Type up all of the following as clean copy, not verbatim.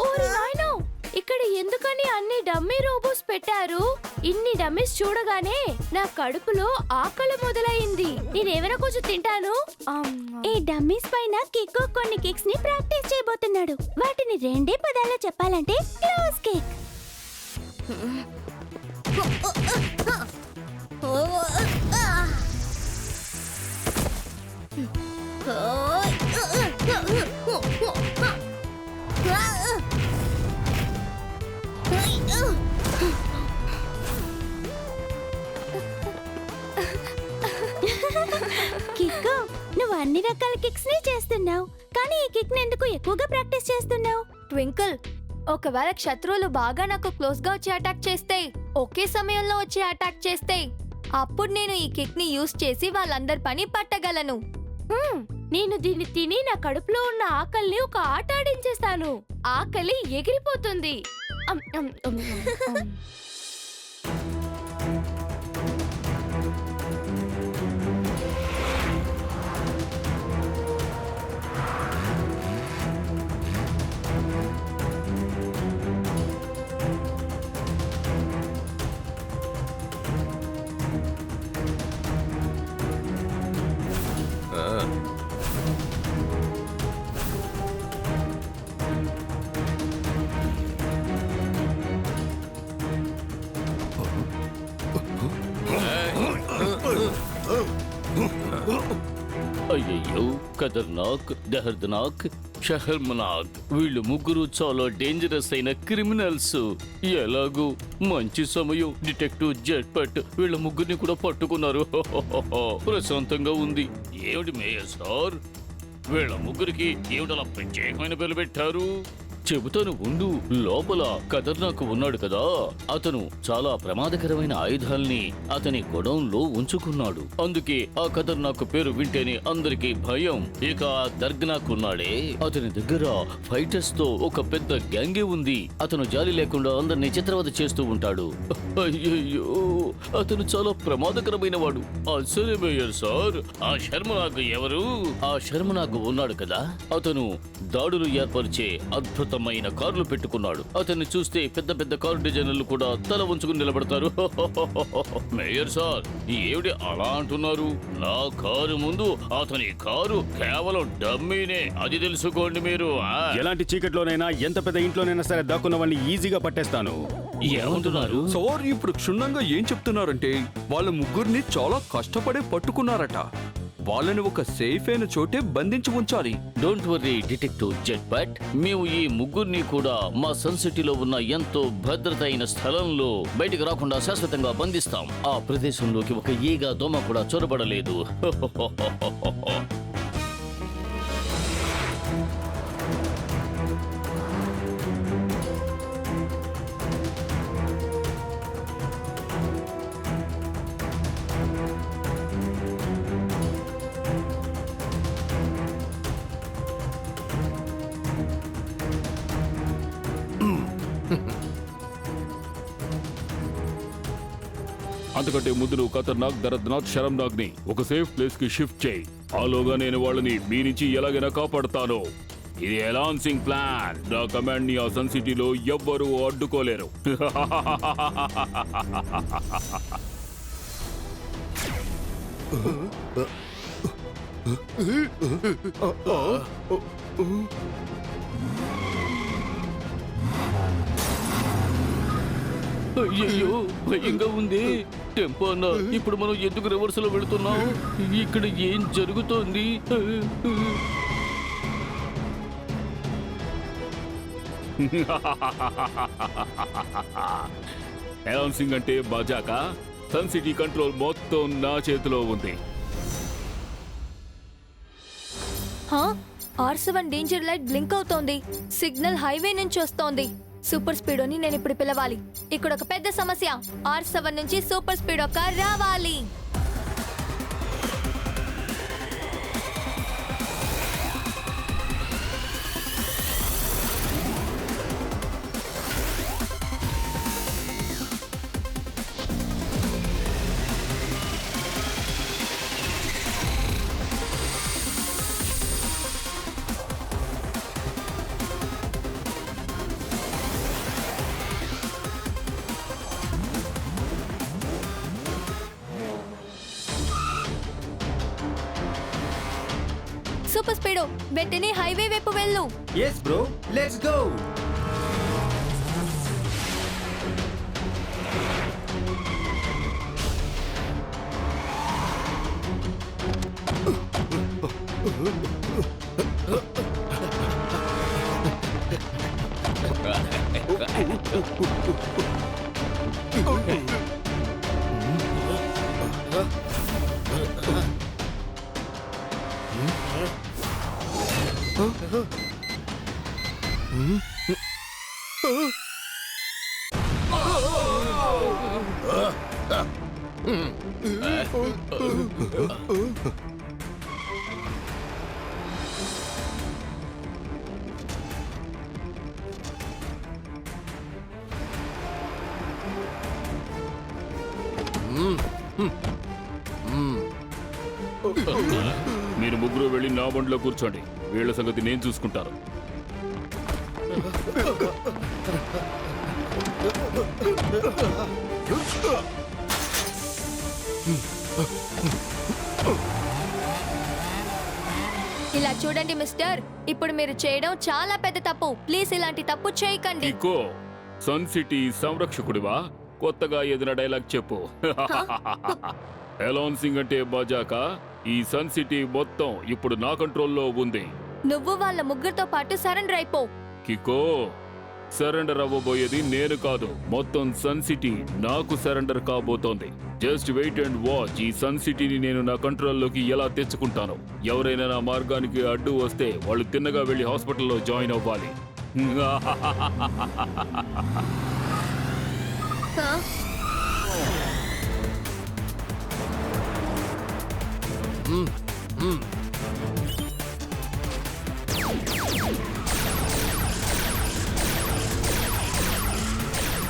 ఓరి నాయనో, ఇక్కడ ఎందుకని అన్ని డమ్మీ రోబోస్ పెట్టారు? ఇన్ని డమ్మీస్ చూడగానే నా కడుపులో ఆకలి మొదలైంది. నేనేమైనా కొంచెం తింటాను. ఈ డమ్మీస్ పైన కిక్కో కొన్ని కేక్స్ ని ప్రాక్టీస్ చేయబోతున్నాడు. వాటిని రెండే పదాల్లో చెప్పాలంటే క్లోజ్ కేక్. కిక్కో, నువ్వు అన్ని రకాల కిక్స్ ని చేస్తున్నావు, కానీ ఈ కిక్ ని ఎందుకు ఎక్కువగా ప్రాక్టీస్ చేస్తున్నావు? ట్వింకిల్, ఒకవేళ శత్రువులు బాగా నాకు క్లోజ్ గా వచ్చి అటాక్ చేస్తే, ఒకే సమయంలో వచ్చి అటాక్ చేస్తే, అప్పుడు నేను ఈ కిక్ ని యూజ్ చేసి వాళ్ళందరి పని పట్టగలను. నేను దీన్ని తిని నా కడుపులో ఉన్న ఆకలిని ఒక ఆట ఆడించేస్తాను. ఆకలి ఎగిరిపోతుంది. అయ్యయ్యో, ఖతర్నాక్, దహర్దనాక్, షహర్మనాక్, వీళ్ళు ముగ్గురు చాలా డేంజరస్ అయిన క్రిమినల్స్. ఎలాగూ మంచి సమయం, డిటెక్టివ్ జెట్పట్ వీళ్ళ ముగ్గురిని కూడా పట్టుకున్నారు. ప్రశాంతంగా ఉంది. ఏమిటి మేయర్ సార్, వీళ్ళ ముగ్గురికి ఏమిటలా ప్రత్యేకమైన పేరు పెట్టారు? చెబుతాను ఉండు. లోపల ఖతర్నాక్ ఉన్నాడు కదా, అతను చాలా ప్రమాదకరమైన ఆయుధాల్ని అతని గొడౌన్లో ఉంచుకున్నాడు. అందుకే ఆ ఖతర్నాక్ పేరు వింటేనే అందరికీ భయం. ఇక ఆ దర్గనాక్ ఉన్నాడే, అతని దగ్గర ఫైటర్స్ తో ఒక పెద్ద గ్యాంగే ఉంది. అతను జాలి లేకుండా అందరినీ చిత్రవద చేస్తూ ఉంటాడు. అయ్యయ్యో, అతను చాలా ప్రమాదకరమైన వాడు. సరే మేయర్ సార్, ఆ శర్మనాగ్ ఎవరు? ఆ శర్మనాగ్ ఉన్నాడు కదా, అతను దాడులు ఏర్పరిచే అద్భుతమైన కార్లు పెట్టుకున్నాడు. అతన్ని చూస్తే పెద్ద పెద్ద కారు డిజైనర్లు కూడా తల ఉంచుకుని నిలబడతారు. మేయర్ సార్, ఏమిటి అలా అంటున్నారు? నా కారు ముందు అతని కారు కేవలం డమ్మీనే, అది తెలుసుకోండి మీరు. ఎలాంటి చీకట్లోనైనా, ఎంత పెద్ద ఇంట్లోనైనా సరే దాక్కున్న వాళ్ళని ఈజీగా పట్టేస్తాను. ఏమంటున్నారు సార్? ఇప్పుడు క్షుణ్ణంగా ఏం చెప్తున్నారంటే, వాళ్ళ ముగ్గురిని చాలా కష్టపడి పట్టుకున్నారట. వాళ్ళని ఒక సేఫ్ అయిన చోటే బంధించి ఉంచాలి. డోంట్ వర్రీ డిటెక్టివ్ జెట్పట్, మేము ఈ ముగ్గురిని కూడా మా సన్ సిటీలో ఉన్న ఎంతో భద్రత అయిన స్థలంలో బయటికి రాకుండా శాశ్వతంగా బంధిస్తాం. ఆ ప్రదేశంలోకి ఒక ఈగ దోమ కూడా చొరబడలేదు. అంతకంటే ముందు నువ్వు ఖతర్నాక్, దరద్నాథ్, శరమ్నాగ్ ని ఒక సేఫ్ ప్లేస్ కి షిఫ్ట్ చేయి. ఆలోగా నేను వాళ్ళని మీ నుంచి ఎలాగైనా కాపాడుతాను. ఇది ఎలాన్సింగ్ ప్లాన్. నా కమాండ్ ని ఆ సన్ సిటీలో ఎవ్వరూ అడ్డుకోలేరు. అయ్యయ్యో, భయంగా ఉంది. టెంపో అన్న, ఇప్పుడు మనం ఎందుకు రివర్స్ లో వెళుతున్నాం? ఇక్కడ ఏం జరుగుతోంది? ఎలాన్సింగ్ అంటే మజాకా? సన్ సిటీ కంట్రోల్ మొత్తం నా చేతిలో ఉంది. R7 డేంజర్ లైట్ బ్లింక్ అవుతోంది. సిగ్నల్ హైవే నుంచి వస్తోంది. సూపర్ స్పీడోని నేను ఇప్పుడు పిలవాలి. ఇక్కడ ఒక పెద్ద సమస్య. R7 నుంచి సూపర్ స్పీడో కార్ రావాలి. సూపర్ స్పీడో వెంటనే హైవే వైపు వెళ్ళు. Yes bro, let's go. మీరు ముగ్గురు వెళ్ళి నా బండిలో కూర్చోండి. వీళ్ళ సంగతి నేను చూసుకుంటాను. ఇలా చూడండి మిస్టర్, ఇప్పుడు మీరు చేయడం చాలా పెద్ద తప్పు. ప్లీజ్ ఇలాంటి తప్పు చేయకండి. ఇకో సన్ సిటీ సంరక్షకుడివా? కొత్తగా ఏదైనా డైలాగ్ చెప్పు. ఎలాన్సింగ్ అంటే బాజాక. ఈ సన్ సిటీ మొత్తం ఇప్పుడు నా కంట్రోల్లో ఉంది. నువ్వు వాళ్ళ ముగ్గురితో పాటు సరెండర్ అయిపో. కికో, సరెండర్ అవ్వబోయేది నేను కాదు, మొత్తం సన్ సిటీ నాకు సరెండర్ కాబోతోంది. Just wait and watch. ఈ సన్ సిటీని నేను నా కంట్రోల్లోకి ఎలా తెచ్చుకుంటాను. ఎవరైనా నా మార్గానికి అడ్డు వస్తే వాళ్ళు తిన్నగా వెళ్ళి హాస్పిటల్లో జాయిన్ అవ్వాలి.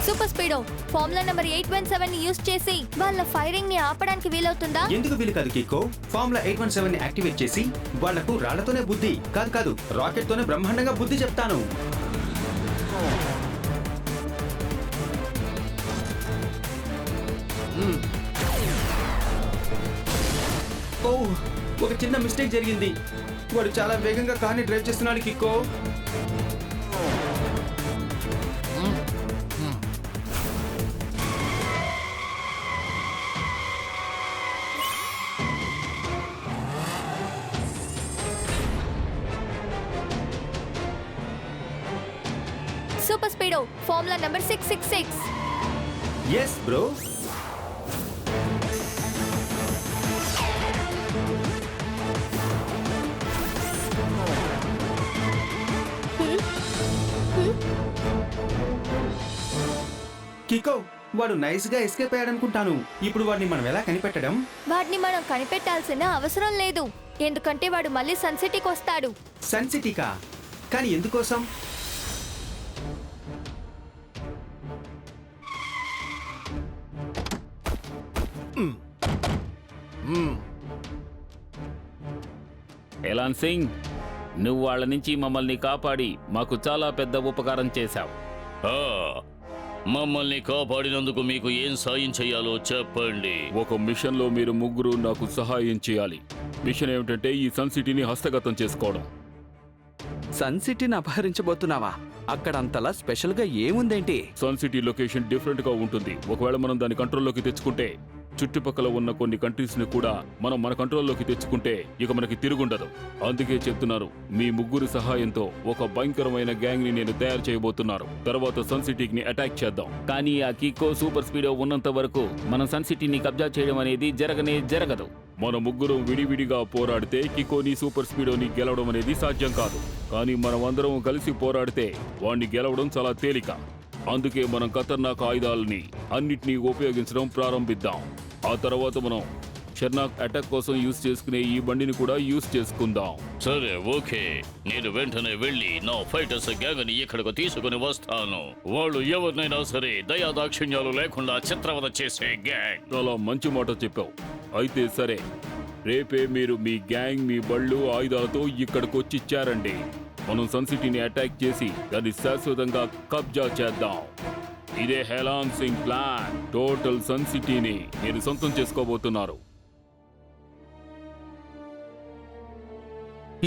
సూపర్ స్పీడో ఫార్ములా నెంబర్ 817 ని యూజ్ చేసి వాళ్ళ ఫైరింగ్ ని ఆపడానికి వీలవుతుందా? ఎందుకు వీలు కాదు కికో. ఫార్ములా 817 ని యాక్టివేట్ చేసి వాళ్లకు రాళ్లతోనే బుద్ధి కాదు రాకెట్ తోనే బ్రహ్మాండంగా బుద్ధి చెప్తాను. ఓ, ఒక చిన్న మిస్టేక్ జరిగింది. వాడు చాలా వేగంగా కార్ని డ్రైవ్ చేస్తున్నాడు Kiko. Super speedo formula number 666. Yes bro. Kiko, వాడు నైస్ గా ఎస్కేప్ అయ్యాడనుకుంటాను. ఇప్పుడు వాడిని మనం ఎలా కనిపెట్టడం? వాడిని మనం కనిపెట్టాల్సిన అవసరం లేదు, ఎందుకంటే వాడు మళ్ళీ సన్ సిటీకి వస్తాడు. సన్ సిటీకా? కానీ ఎందుకోసం? ఎలాన్సింగ్, నువ్వు వాళ్ళ నుంచి మమ్మల్ని కాపాడి మాకు చాలా పెద్ద ఉపకారం చేశావు. మమ్మల్ని కాపాడినందుకు మీకు ఏం సాయం చేయాలో చెప్పండి. ఒక మిషన్ లో మీరు ముగ్గురు నాకు సహాయం చేయాలి. మిషన్ ఏమిటంటే ఈ సన్ సిటీని హస్తగతం చేసుకోవడం. సన్ సిటీని అపహరించబోతున్నావా? అక్కడ అంతలా స్పెషల్ గా ఏముందేంటి? సన్ సిటీ లొకేషన్ డిఫరెంట్ గా ఉంటుంది. ఒకవేళ మనం దాని కంట్రోల్లోకి తెచ్చుకుంటే చుట్టుపక్కల ఉన్న కొన్ని కంట్రీస్ ని కూడా మనం మన కంట్రోల్లోకి తెచ్చుకుంటే ఇక మనకి తిరుగుండదు. అందుకే చెప్తున్నారు, మీ ముగ్గురు సహాయంతో ఒక భయంకరమైన గ్యాంగ్ ని నేను తయారు చేయబోతున్నాను. తర్వాత సన్ సిటీని అటాక్ చేద్దాం. కానీ ఆ కికో సూపర్ స్పీడో ఉన్నంత వరకు మనం సన్ సిటీని కబ్జా చేయడం అనేది జరగదు. మన ముగ్గురు విడివిడిగా పోరాడితే కికోని సూపర్ స్పీడోని గెలవడం అనేది సాధ్యం కాదు. కానీ మనం అందరం కలిసి పోరాడితే వాణ్ణి గెలవడం చాలా తేలిక. అందుకే మనం ఖతర్నాక్ ఆయుధాలని అన్నిటినీ ఉపయోగించడం ప్రారంభిద్దాం. ఆ తర్వాత మనం షెర్నాక్ అటాక్ కోసం యూజ్ చేసుకునే ఈ బండిని కూడా యూజ్ చేసుకుందాం. సరే, ఓకే. నేను వెంటనే వెళ్ళి నా ఫైటర్స్ గ్యాంగ్ ని ఇక్కడికి తీసుకుని వస్తాను. వాళ్ళు ఎవరినైనా సరే దయాదాక్షిణ్యాలు లేకుండా చిత్రవద చేసే గ్యాంగ్. చాలా మంచి మాట చెప్పావు. అయితే సరే, రేపే మీరు మీ గ్యాంగ్, మీ బళ్ళు, ఆయుధాలతో ఇక్కడికి వచ్చి చేరండి. మనం సన్ సిటీని అటాక్ చేసి దాన్ని శాశ్వతంగా కబ్జా చేద్దాం. ఇదే ఎలాన్సింగ్ ప్లాన్. టోటల్ సన్ సిటీని నేను సొంతం చేసుకోబోతున్నారు.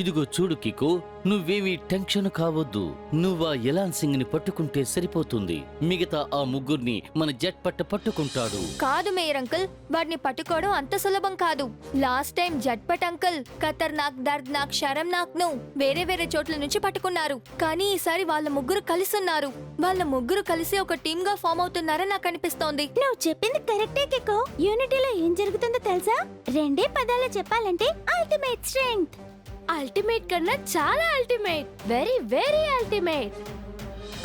ఇదిగో చూడు కికో, నువ్వేమీ టెన్షన్ కావద్దు. నువ్వా ఎలాన్ సింగ్ ని పట్టుకుంటే సరిపోతుంది. మిగతా ఆ ముగ్గురిని మన జట్ పట్టుకుంటాడు. కాదు మేయర్ అంకుల్, వాడిని పట్టుకోవడం అంత సులభం కాదు. లాస్ట్ టైం జట్పట్ అంకుల్ ఖతర్నాక్, దర్ద్నాక్, షరమ్నాక్ ను వేరే వేరే చోట్ల నుంచి పట్టుకున్నారు. కానీ ఈసారి వాళ్ళ ముగ్గురు కలిసున్నారు. వాళ్ళ ముగ్గురు కలిసి ఒక టీమ్ గా ఫామ్ అవుతున్నారని నాకు అనిపిస్తోంది. నువ్వు చెప్పింది కరెక్టే కికో. యూనిటీలో ఏం జరుగుతుందో తెలుసా? రెండే పదాలు చెప్పాలంటే అల్టిమేట్ స్ట్రెంగ్త్. అల్టిమేట్ కన్నా చాలా అల్టిమేట్, వెరీ వెరీ అల్టిమేట్.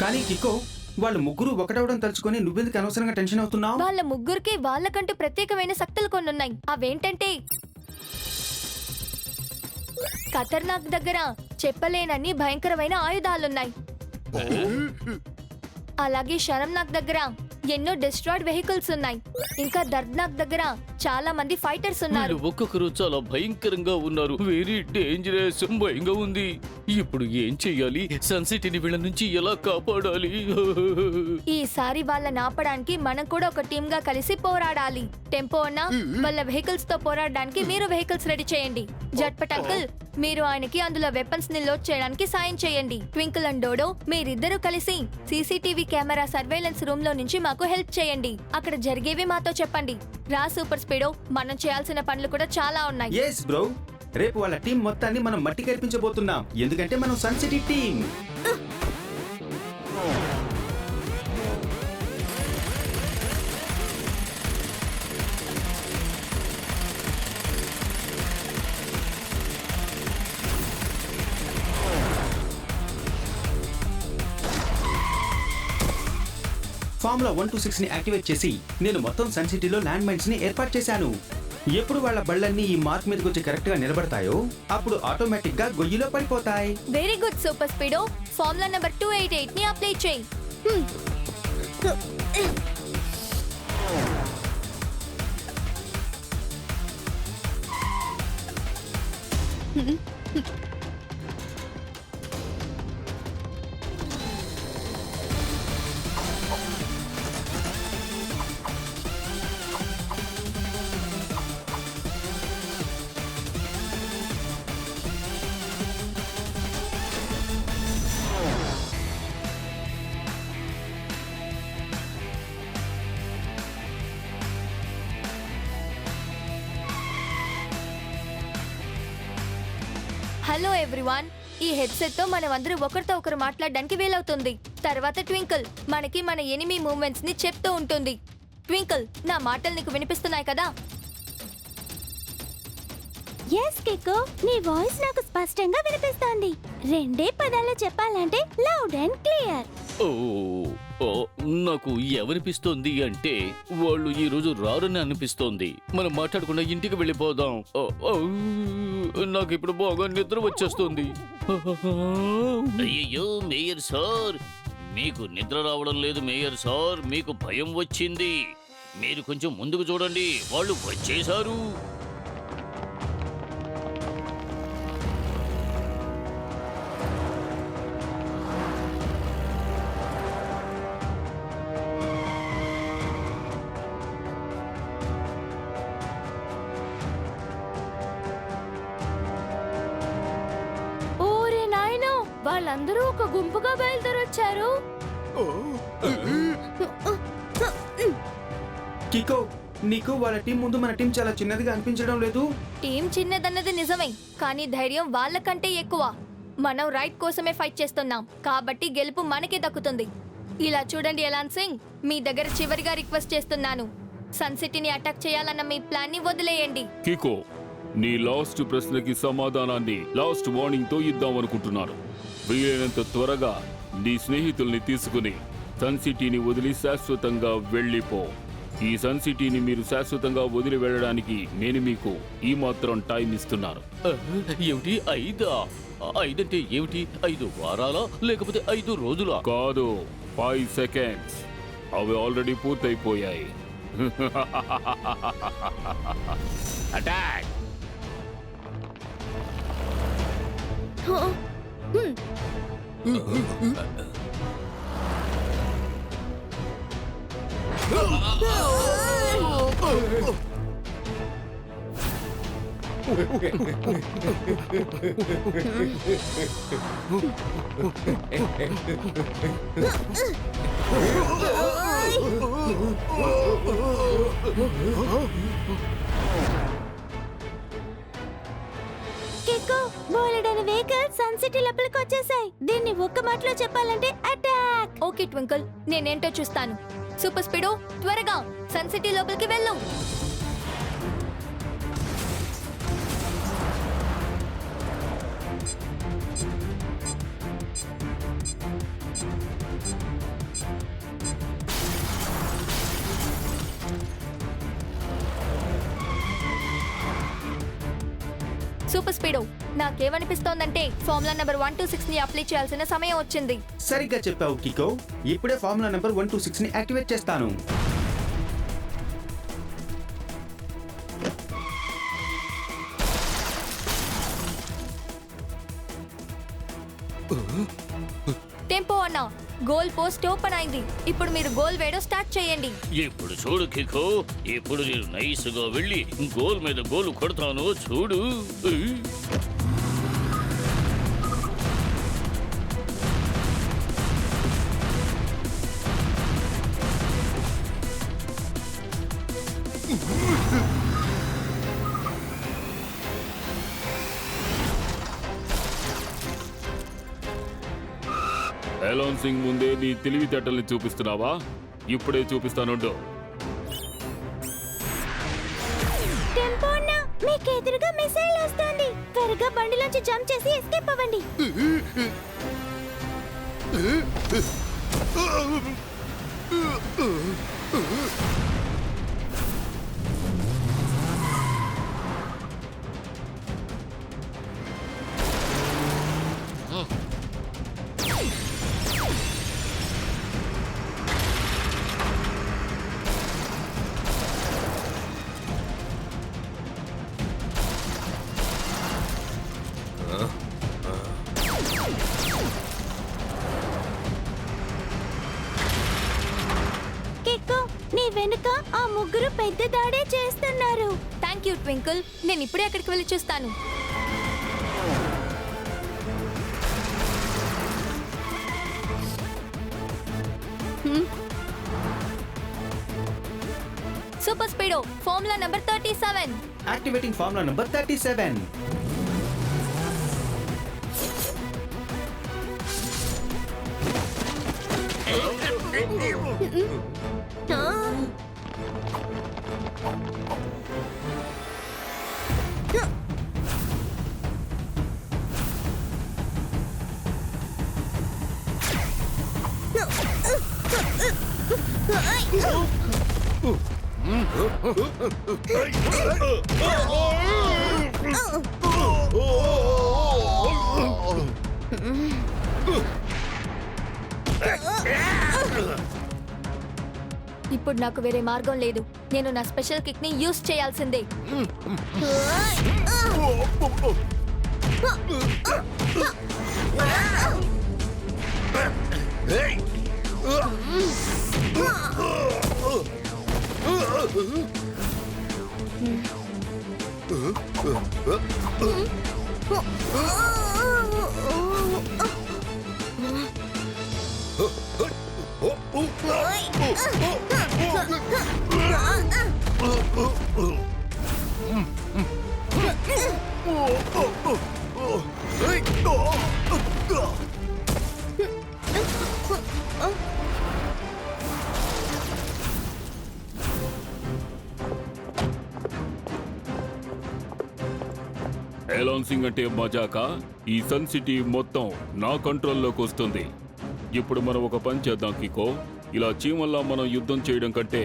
కానీ కికో, వాళ్ళు ముగ్గురు ఒకటవడం తలుచుకొని నువ్వెందుకు అనవసరంగా టెన్షన్ అవుతున్నావు? వాళ్ళ ముగ్గురికి వాళ్ళకంటూ ప్రత్యేకమైన శక్తులు కొన్నున్నాయి. అవేంటంటే, ఖతర్నాక్ దగ్గర చెప్పలేనన్ని భయంకరమైన ఆయుధాలున్నాయి. అలాగే షరమ్నాక్ దగ్గర ఎన్నో డిస్ట్రాయిడ్ వెహికల్స్ ఉన్నాయి. ఇంకా దర్ద్నాక్ దగ్గర చాలా మంది ఫైటర్స్ ఉన్నారు. వీళ్ళు ఒక్కొక్కరు చాలా భయంకరంగా ఉన్నారు. వెరీ డేంజరస్, భయంగా ఉంది. ఇప్పుడు ఏం చెయ్యాలి? సన్ సిటీని వీళ్ళ నుంచి ఎలా కాపాడాలి? ఈసారి వాళ్ళని ఆపడానికి మనం కూడా ఒక టీమ్ గా కలిసి పోరాడాలి. టెంపో అన్న, వాళ్ళ వెహికల్స్ తో పోరాడడానికి మీరు వెహికల్స్ రెడీ చేయండి. జట్పట్ అంకుల్, మీరు ఆయనకి అందులో వెపన్స్ ని లోడ్ చేయడానికి సాయం చేయండి. ట్వింకిల్ అండ్ డోడో, మీరిద్దరూ కలిసి సీసీటీవీ కెమెరా సర్వేలెన్స్ రూమ్ లో నుంచి మాకు హెల్ప్ చేయండి. అక్కడ జరిగేవి మాతో చెప్పండి. రా సూపర్ స్పీడో, మనం చేయాల్సిన పనులు కూడా చాలా ఉన్నాయి. ఎస్ బ్రో, రేపు వాళ్ళ టీం మొత్తాన్ని మనం మట్టి కనిపించబోతున్నాం. ఎందుకంటే మనం సన్ సిటీ టీం. ఫార్ములా 126 ని యాక్టివేట్ చేసి నేను మొత్తం సన్ సిటీలో ల్యాండ్ మైన్స్ ని ఏర్పాటు చేశాను. ఎప్పుడు వాళ్ళ బళ్ళన్నీ ఈ మార్క్ మీదకి వచ్చి కరెక్ట్ గా నిలబడతాయో అప్పుడు ఆటోమేటిక్ గా గొయ్యిలో పడిపోతాయి. Very good super speedo, formula number 288 ని అప్లై చేయి. హలో ఎవ్రీవన్, ఈ హెడ్సెట్ తో మనం అందరూ ఒకరితో ఒకరు మాట్లాడడానికి వీలవుతుంది. తర్వాత ట్వింకిల్ మనకి మన ఎనిమీ మూవ్మెంట్స్ ని చెప్తూ ఉంటుంది. ట్వింకిల్, నా మాటలు నీకు వినిపిస్తున్నాయి కదా? ఎస్ కికో, నీ వాయిస్ నాకు స్పష్టంగా వినిపిస్తోంది. రెండే పదాలు చెప్పాలంటే లౌడ్ అండ్ క్లియర్. ఓ ఓ, నాకు ఏమనిపిస్తోంది అంటే వాళ్ళు ఈ రోజు రారని అనిపిస్తోంది. మనం మాట్లాడకుండా ఇంటికి వెళ్ళిపోదాం. ఓ, ఓ, నాకు ఇప్పుడు బాగా నిద్ర వచ్చేస్తుంది. అయ్యయ్యో మేయర్ సార్, మీకు నిద్ర రావడం లేదు మేయర్ సార్. మీకు భయం వచ్చింది. మీరు కొంచెం ముందుకు చూడండి, వాళ్ళు వచ్చేశారు. ఓరే నాయనో, వాళ్ళందరూ ఒక గుంపుగా బయలుదేరొచ్చారు. కికో, నీకు వాళ్ళ టీం ముందు మన టీం చాలా చిన్నదిగా అనిపించడం లేదు? టీం చిన్నదన్నది నిజమే, కానీ ధైర్యం వాళ్ళకంటే ఎక్కువ. మనం రైట్ కోసమే ఫైట్ చేస్తున్నాం, కాబట్టి గెలుపు మనకే దక్కుతుంది. ఇలా చూడండి ఎలాన్ సింగ్, మీ దగ్గర చివరిగా రిక్వెస్ట్ చేస్తున్నాను. సన్ సిటీని అటాక్ చేయాలన్న మీ ప్లాన్ ని వదిలేయండి. కికో, నీ లాస్ట్ ప్రశ్నకి సమాధానాన్ని లాస్ట్ వార్నింగ్ తో ఇద్దామనుకుంటున్నాను. వీలైనంత త్వరగా నీ స్నేహితుల్ని తీసుకుని సన్ సిటీని వదిలి శాశ్వతంగా వెళ్ళిపో. ఈ సన్ సిటీని మీరు శాశ్వతంగా వదిలి వెళ్ళడానికి నేను మీకు ఈ మాత్రం టైం ఇస్తున్నాను. ఏమిటి 5? 5 అంటే ఏమిటి? 5 వారాలా లేకపోతే 5 రోజులా? కాదు, 5 సెకండ్స్. అవి ఆల్రెడీ పూర్తయిపోయాయి. అటాక్! కిక్కు, బోలెడని వెహికల్స్ సన్ సిటీ లోపలికి వచ్చేసాయి. దీన్ని ఒక్క మాటలో చెప్పాలంటే అటాక్. ఓకే ట్వింకిల్, నేనేంటో చూస్తాను. సూపర్ స్పీడో, త్వరగా సన్ సిటీ లోపలికి వెళ్ళు. సూపర్ స్పీడో, నాకేమనిపిస్తోందంటే ఫార్ములా నెంబర్ 126 ని అప్లై చేయాల్సిన సమయం వచ్చింది. సరిగ్గా చెప్పావు కికో. ఇప్పుడే ఫార్ములా నెంబర్ 126 ని యాక్టివేట్ చేస్తాను. టెంపో అన్న, గోల్ పోస్ట్ ఓపెన్ అయింది. ఇప్పుడు మీరు గోల్ వేయడం స్టార్ట్ చేయండి. ఇప్పుడు చూడు కికో, ఇప్పుడు నేను నైస్గా వెళ్ళి గోల్ మీద గోల్ కొడతాను చూడు. అనౌన్సింగ్ ముందే నీ తెలివితేటల్ని చూపిస్తున్నావా? ఇప్పుడే చూపిస్తానుండు. టెంపో అన్న, మీకు ఎదురుగా మిసైల్ వస్తుంది. త్వరగా బండిలోంచి జంప్ చేసి ఎస్కేప్ అవ్వండి. కిక్కు, నీ వెనుక ఆ ముగ్గురు పెద్ద దాడే చేస్తున్నారు. థ్యాంక్ యూ ట్వింకిల్, నేను ఇప్పుడే అక్కడికి వెళ్ళి చూస్తాను. Super speedo, formula number 37. Activating formula number 37. ఇప్పుడు నాకు వేరే మార్గం లేదు. నేను నా స్పెషల్ కిక్ ని యూస్ చేయాల్సిందే. అనౌన్సింగ్ అంటే మజాకా? ఈ సన్ సిటీ మొత్తం నా కంట్రోల్లోకి వస్తుంది. ఇప్పుడు మనం ఒక పని చేద్దాం కికో. ఇలా చీమల్లా మనం యుద్ధం చేయడం కంటే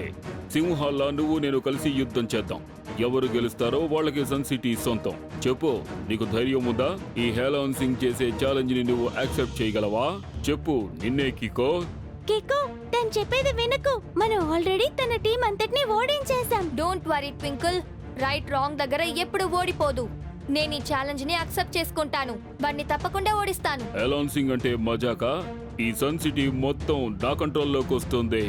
సింహాల్లా నువ్వు నేను కలిసి యుద్ధం చేద్దాం. ఎవరు గెలుస్తారో వాళ్ళకి సన్ సిటీ సొంతం. చెప్పు, నీకు ధైర్యం ఉందా? ఈ అనౌన్సింగ్ చేసే ఛాలెంజ్ ని నువ్వు యాక్సెప్ట్ చేయగలవా? చెప్పు, నిన్నే కికో. కిక్కు, తను చెప్పేది వినకు. మనం ఆల్రెడీ తన టీం అంతటిని ఓడించేశాం. Don't worry twinkle, right wrong దగ్గర ఎప్పుడు ఓడిపోదు. నేను ఈ ఛాలెంజ్ ని యాక్సెప్ట్ చేసుకుంటాను. వాడిని తప్పకుండా ఓడిస్తాను. అనౌన్సింగ్ అంటే మజాకా? ఈ సన్ సిటీ మొత్తం నా కంట్రోల్లోకి వస్తుంది.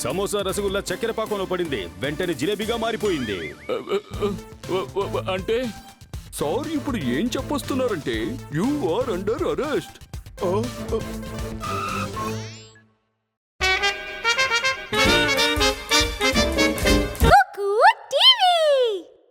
సమోసా రసగుల్లా చక్కెర పాకంలో పడింది, వెంటనే జిలేబీగా మారిపోయింది. అంటే సార్ ఇప్పుడు ఏం చెప్పొస్తున్నారంటే యు ఆర్ అండర్ అరెస్ట్.